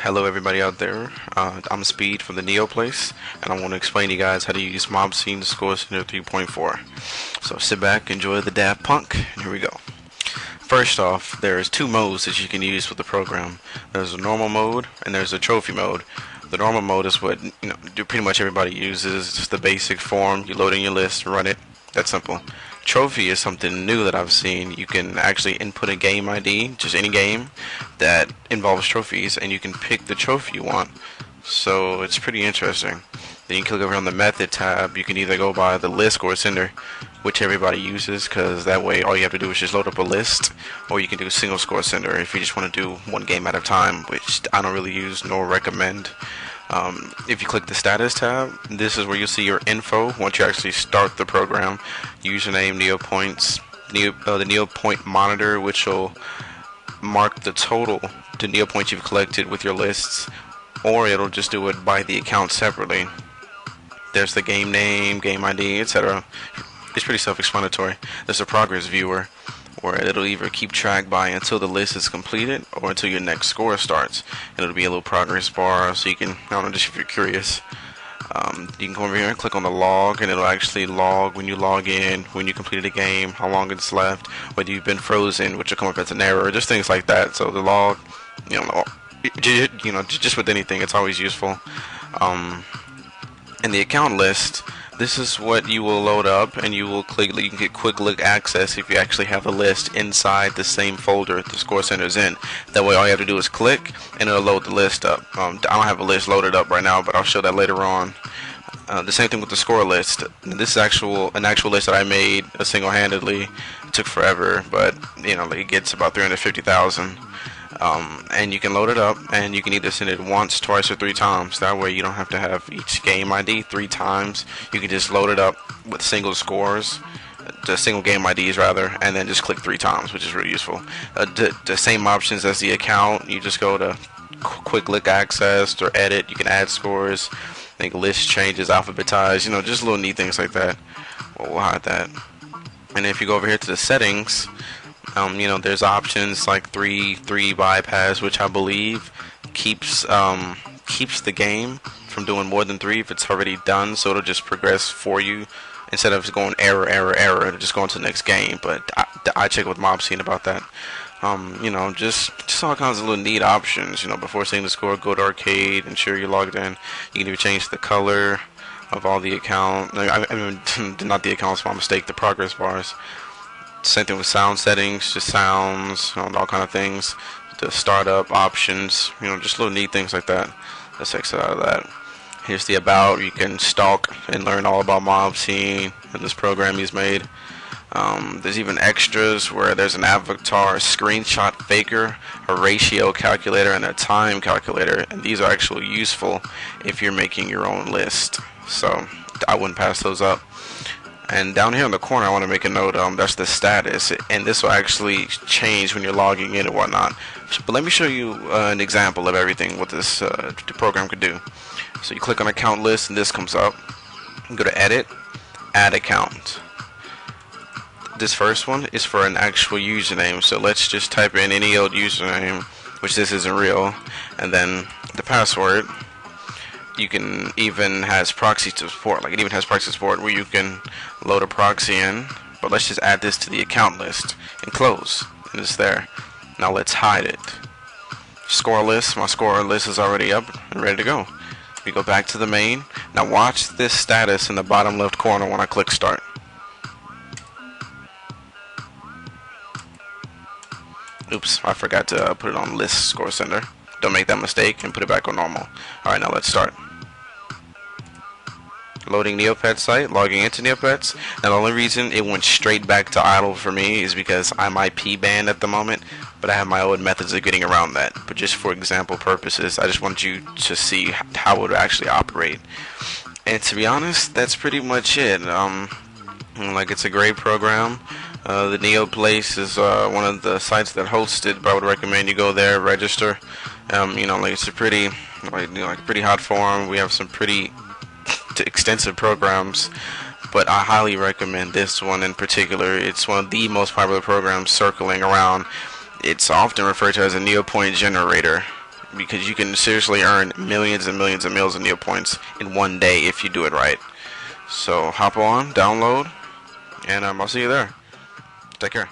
Hello everybody out there, I'm Speed from the Neo Place, and I want to explain to you guys how to use mOBSCENE's ScoreSender 3.4. So sit back, enjoy the Daft Punk, and here we go. First off, there's two modes that you can use with the program. There's a normal mode, and there's a trophy mode. The normal mode is what pretty much everybody uses. It's just the basic form. You load in your list, run it. That's simple. Trophy is something new that I've seen. You can actually input a game ID, just any game that involves trophies, and you can pick the trophy you want. So it's pretty interesting. Then you can click over on the method tab. You can either go by the list ScoreSender, which everybody uses, because that way all you have to do is just load up a list, or you can do single ScoreSender if you just want to do one game at a time, which I don't really use nor recommend. If you click the status tab, this is where you'll see your info once you actually start the program. Username, NeoPoints, the NeoPoint monitor, which will mark the total to NeoPoints you've collected with your lists, or it'll just do it by the account separately. There's the game name, game ID, etc. It's pretty self-explanatory. There's a progress viewer, where it'll either keep track by until the list is completed or until your next score starts. And it'll be a little progress bar, so you can, I don't know, just if you're curious, you can come over here and click on the log, and it'll actually log when you log in, when you completed a game, how long it's left, whether you've been frozen, which will come up as an error, just things like that. So the log, just with anything, it's always useful. In the account list, this is what you will load up, and you can get quick look access if you actually have a list inside the same folder the ScoreSender is in. That way all you have to do is click and it'll load the list up. I don't have a list loaded up right now, but I'll show that later on. The same thing with the score list. This is an actual list that I made single-handedly. It took forever, but it gets about 350,000. And you can load it up, and you can either send it once, twice, or 3 times. That way you don't have to have each game ID 3 times. You can just load it up with single scores, the single game IDs rather, and then just click 3 times, which is really useful. The same options as the account. You just go to quick look access or edit. You can add scores. I think list changes, alphabetize, just little neat things like that. We'll hide that. And if you go over here to the settings, there's options like 3 bypass, which I believe keeps the game from doing more than 3 if it's already done, so it'll just progress for you instead of going error, it'll just go into the next game. But I check with mOBSCENE about that. Just all kinds of little neat options. Before seeing the score, go to arcade, ensure you're logged in. You can even change the color of all the account. Not the accounts, my mistake. The progress bars. Same thing with sound settings, just sounds, all kind of things. The startup options, just little neat things like that. Let's exit out of that. Here's the about. You can stalk and learn all about mOBSCENE and this program he's made. There's even extras where there's an avatar, a screenshot faker, a ratio calculator, and a time calculator. And these are actually useful if you're making your own list. So I wouldn't pass those up. And down here in the corner, I want to make a note, that's the status, and this will actually change when you're logging in and whatnot. But let me show you an example of everything what this the program could do. So you click on account list, and this comes up. You go to edit, add account. This first one is for an actual username, so let's just type in any old username, which this isn't real, and then the password. You can even has proxy support, it even has proxy support where you can load a proxy in. But let's just add this to the account list and close, and it's there. Now let's hide it. Score list, my score list is already up and ready to go. We go back to the main. Now watch this status in the bottom left corner when I click start. Oops, I forgot to put it on list ScoreSender. Don't make that mistake and put it back on normal. Alright, now let's start. Loading Neopets site, logging into Neopets. Now the only reason it went straight back to idle for me is because I'm IP banned at the moment, but I have my own methods of getting around that. But just for example purposes, I just want you to see how it would actually operate. And to be honest, that's pretty much it. It's a great program. The Neo Place is one of the sites that hosts it, but I would recommend you go there, register. It's a pretty, pretty hot forum. We have some pretty extensive programs, but I highly recommend this one in particular. It's one of the most popular programs circling around. It's often referred to as a NeoPoint generator. because you can seriously earn millions and millions and millions of Neo points in one day if you do it right. So hop on, download, and I'll see you there. Take care.